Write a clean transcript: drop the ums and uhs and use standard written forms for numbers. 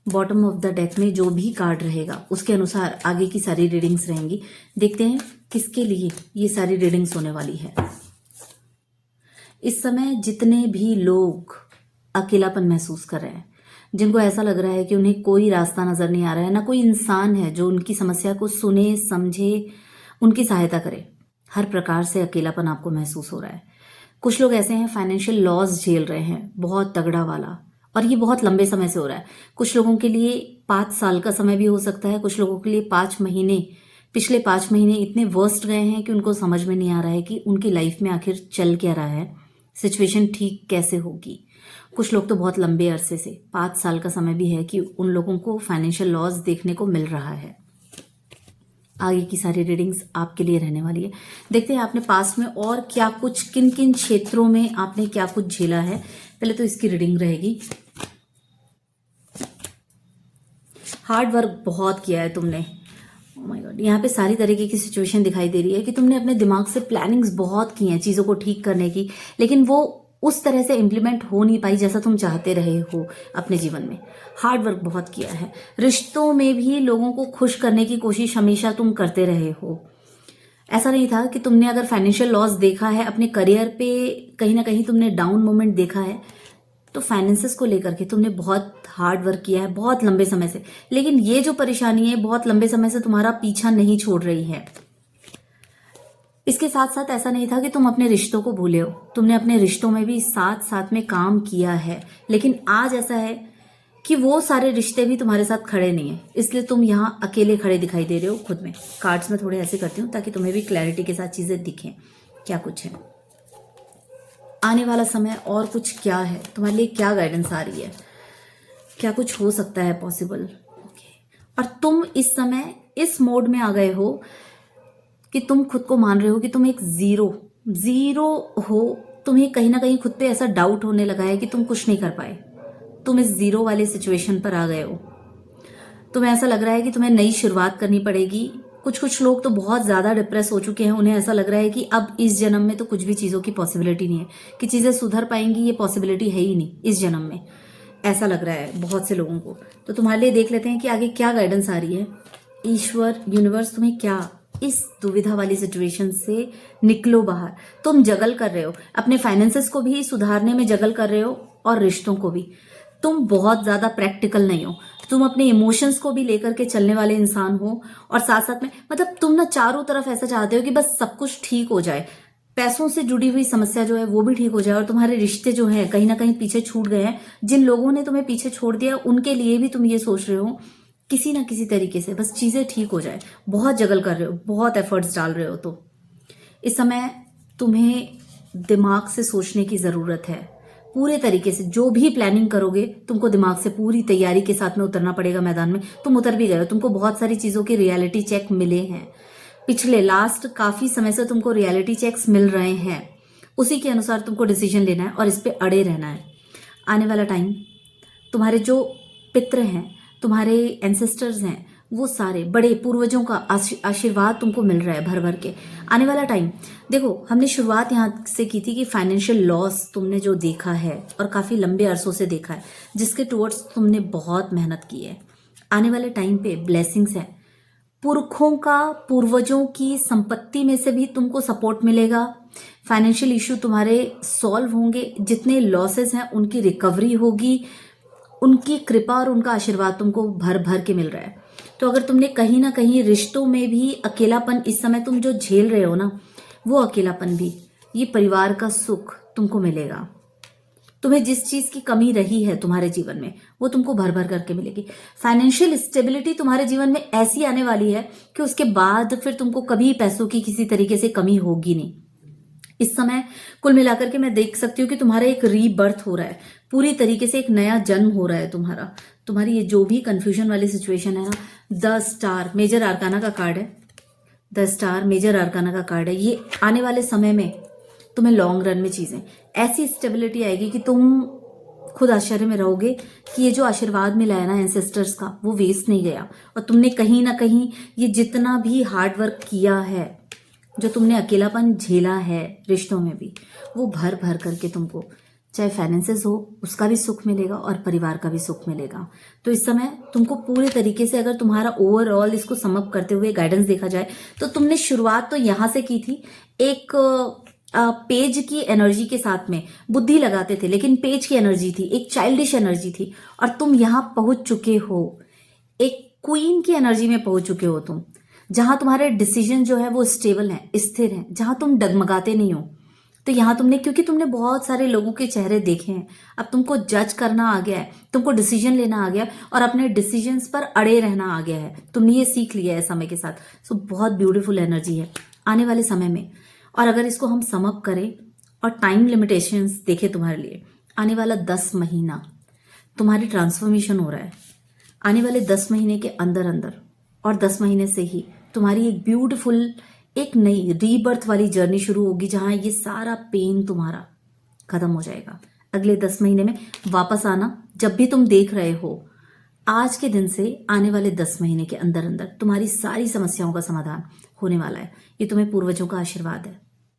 Bottom of the deck में जो भी कार्ड रहेगा उसके अनुसार आगे की सारी रीडिंग्स रहेंगी। देखते हैं किसके लिए ये सारी रीडिंग्स होने वाली है। इस समय जितने भी लोग अकेलापन महसूस कर रहे हैं, जिनको ऐसा लग रहा है कि उन्हें कोई रास्ता नजर नहीं आ रहा है, ना कोई इंसान है जो उनकी समस्या को सुने, समझे, उनकी सहायता करे, हर प्रकार से अकेलापन आपको महसूस हो रहा है। कुछ लोग ऐसे हैं फाइनेंशियल लॉस झेल रहे हैं, बहुत तगड़ा वाला, और ये बहुत लंबे समय से हो रहा है। कुछ लोगों के लिए 5 साल का समय भी हो सकता है, कुछ लोगों के लिए 5 महीने, पिछले 5 महीने इतने वर्स्ट गए हैं कि उनको समझ में नहीं आ रहा है कि उनकी लाइफ में आखिर चल क्या रहा है, सिचुएशन ठीक कैसे होगी। कुछ लोग तो बहुत लंबे अरसे से 5 साल का समय भी है कि उन लोगों को फाइनेंशियल लॉस देखने को मिल रहा है। आगे की सारी रीडिंग्स आपके लिए रहने वाली है। देखते हैं आपने पास्ट में और क्या कुछ, किन किन क्षेत्रों में आपने क्या कुछ झेला है। पहले तो इसकी रीडिंग रहेगी। हार्ड वर्क बहुत किया है तुमने, ओह माय गॉड। यहाँ पे सारी तरीके की सिचुएशन दिखाई दे रही है कि तुमने अपने दिमाग से प्लानिंग्स बहुत की हैं चीज़ों को ठीक करने की, लेकिन वो उस तरह से इम्प्लीमेंट हो नहीं पाई जैसा तुम चाहते रहे हो अपने जीवन में। हार्ड वर्क बहुत किया है। रिश्तों में भी लोगों को खुश करने की कोशिश हमेशा तुम करते रहे हो। ऐसा नहीं था कि तुमने अगर फाइनेंशियल लॉस देखा है, अपने करियर पे कहीं ना कहीं तुमने डाउन मोमेंट देखा है, तो फाइनेंसेस को लेकर के तुमने बहुत हार्ड वर्क किया है बहुत लंबे समय से, लेकिन ये जो परेशानी है बहुत लंबे समय से तुम्हारा पीछा नहीं छोड़ रही है। इसके साथ साथ ऐसा नहीं था कि तुम अपने रिश्तों को भूले हो, तुमने अपने रिश्तों में भी साथ साथ में काम किया है, लेकिन आज ऐसा है कि वो सारे रिश्ते भी तुम्हारे साथ खड़े नहीं है, इसलिए तुम यहाँ अकेले खड़े दिखाई दे रहे हो खुद में। कार्ड्स में थोड़े ऐसे करती हूँ ताकि तुम्हें भी क्लैरिटी के साथ चीजें दिखें क्या कुछ है। आने वाला समय और कुछ क्या है, तुम्हारे लिए क्या गाइडेंस आ रही है, क्या कुछ हो सकता है पॉसिबल। और तुम इस समय इस मोड में आ गए हो कि तुम खुद को मान रहे हो कि तुम एक जीरो हो। तुम्हें कहीं ना कहीं खुद पे ऐसा डाउट होने लगा है कि तुम कुछ नहीं कर पाए, तुम इस जीरो वाले सिचुएशन पर आ गए हो। तुम्हें ऐसा लग रहा है कि तुम्हें नई शुरुआत करनी पड़ेगी। कुछ लोग तो बहुत ज्यादा डिप्रेस हो चुके हैं, उन्हें ऐसा लग रहा है कि अब इस जन्म में तो कुछ भी चीजों की पॉसिबिलिटी नहीं है, कि चीजें सुधर पाएंगी, ये पॉसिबिलिटी है ही नहीं इस जन्म में, ऐसा लग रहा है बहुत से लोगों को। तो तुम्हारे लिए देख लेते हैं कि आगे क्या गाइडेंस आ रही है। ईश्वर, यूनिवर्स, तुम्हें क्या, इस दुविधा वाली सिचुएशन से निकलो बाहर। तुम जगल कर रहे हो, अपने फाइनेंसेस को भी सुधारने में जगल कर रहे हो और रिश्तों को भी। तुम बहुत ज्यादा प्रैक्टिकल नहीं हो, तुम अपने इमोशंस को भी लेकर के चलने वाले इंसान हो, और साथ साथ में मतलब तुम ना चारों तरफ ऐसा चाहते हो कि बस सब कुछ ठीक हो जाए, पैसों से जुड़ी हुई समस्या जो है वो भी ठीक हो जाए, और तुम्हारे रिश्ते जो है कहीं ना कहीं पीछे छूट गए हैं। जिन लोगों ने तुम्हें पीछे छोड़ दिया उनके लिए भी तुम ये सोच रहे हो किसी ना किसी तरीके से बस चीजें ठीक हो जाए। बहुत जगल कर रहे हो, बहुत एफर्ट्स डाल रहे हो। तो इस समय तुम्हें दिमाग से सोचने की जरूरत है पूरे तरीके से। जो भी प्लानिंग करोगे तुमको दिमाग से पूरी तैयारी के साथ में उतरना पड़ेगा मैदान में। तुम उतर भी गए हो, तुमको बहुत सारी चीजों के रियलिटी चेक मिले हैं पिछले लास्ट काफी समय से, तुमको रियलिटी चेक्स मिल रहे हैं। उसी के अनुसार तुमको डिसीजन लेना है और इस पे अड़े रहना है। आने वाला टाइम, तुम्हारे जो पित्र हैं, तुम्हारे एंसेस्टर्स हैं, वो सारे बड़े पूर्वजों का आशीर्वाद तुमको मिल रहा है भर भर के। आने वाला टाइम देखो, हमने शुरुआत यहाँ से की थी कि फाइनेंशियल लॉस तुमने जो देखा है और काफी लंबे अरसों से देखा है, जिसके टुवर्ड्स तुमने बहुत मेहनत की है। आने वाले टाइम पे ब्लेसिंग्स है, पुरखों का, पूर्वजों की संपत्ति में से भी तुमको सपोर्ट मिलेगा। फाइनेंशियल इश्यू तुम्हारे सॉल्व होंगे, जितने लॉसेस हैं उनकी रिकवरी होगी। उनकी कृपा और उनका आशीर्वाद तुमको भर भर के मिल रहा है। तो अगर तुमने कहीं ना कहीं रिश्तों में भी अकेलापन इस समय तुम जो झेल रहे हो ना, वो अकेलापन भी, ये परिवार का सुख तुमको मिलेगा। तुम्हें जिस चीज की कमी रही है तुम्हारे जीवन में वो तुमको भर भर करके मिलेगी। फाइनेंशियल स्टेबिलिटी तुम्हारे जीवन में ऐसी आने वाली है कि उसके बाद फिर तुमको कभी पैसों की किसी तरीके से कमी होगी नहीं। इस समय कुल मिलाकर के मैं देख सकती हूँ कि तुम्हारा एक रीबर्थ हो रहा है, पूरी तरीके से एक नया जन्म हो रहा है तुम्हारा। तुम्हारी ये जो भी कंफ्यूजन वाली सिचुएशन है ना, द स्टार मेजर आर्काना का कार्ड है, द स्टार मेजर आर्काना का कार्ड है। ये आने वाले समय में तुम्हें लॉन्ग रन में चीजें ऐसी स्टेबिलिटी आएगी कि तुम खुद आश्चर्य में रहोगे कि ये जो आशीर्वाद मिला है ना एंसेस्टर्स का, वो वेस्ट नहीं गया। और तुमने कहीं ना कहीं ये जितना भी हार्ड वर्क किया है, जो तुमने अकेलापन झेला है रिश्तों में भी, वो भर भर करके तुमको चाहे फाइनेंसेस हो उसका भी सुख मिलेगा और परिवार का भी सुख मिलेगा। तो इस समय तुमको पूरे तरीके से, अगर तुम्हारा ओवरऑल इसको समअप करते हुए गाइडेंस देखा जाए, तो तुमने शुरुआत तो यहाँ से की थी, एक पेज की एनर्जी के साथ में बुद्धि लगाते थे, लेकिन पेज की एनर्जी थी, एक चाइल्डिश एनर्जी थी, और तुम यहाँ पहुंच चुके हो, एक क्वीन की एनर्जी में पहुंच चुके हो तुम, जहां तुम्हारे डिसीजन जो है वो स्टेबल हैं, स्थिर हैं, जहां तुम डगमगाते नहीं हो। तो यहाँ तुमने, क्योंकि तुमने बहुत सारे लोगों के चेहरे देखे हैं, अब तुमको जज करना आ गया है, तुमको डिसीजन लेना आ गया और अपने डिसीजंस पर अड़े रहना आ गया है। तुमने ये सीख लिया है समय के साथ। सो बहुत ब्यूटीफुल एनर्जी है आने वाले समय में। और अगर इसको हम समअप करें और टाइम लिमिटेशंस देखें तुम्हारे लिए, आने वाला 10 महीना तुम्हारी ट्रांसफॉर्मेशन हो रहा है। आने वाले 10 महीने के अंदर अंदर और 10 महीने से ही तुम्हारी एक ब्यूटीफुल, एक नई रीबर्थ वाली जर्नी शुरू होगी, जहां ये सारा पेन तुम्हारा खत्म हो जाएगा। अगले 10 महीने में वापस आना, जब भी तुम देख रहे हो, आज के दिन से आने वाले 10 महीने के अंदर अंदर तुम्हारी सारी समस्याओं का समाधान होने वाला है। ये तुम्हें पूर्वजों का आशीर्वाद है।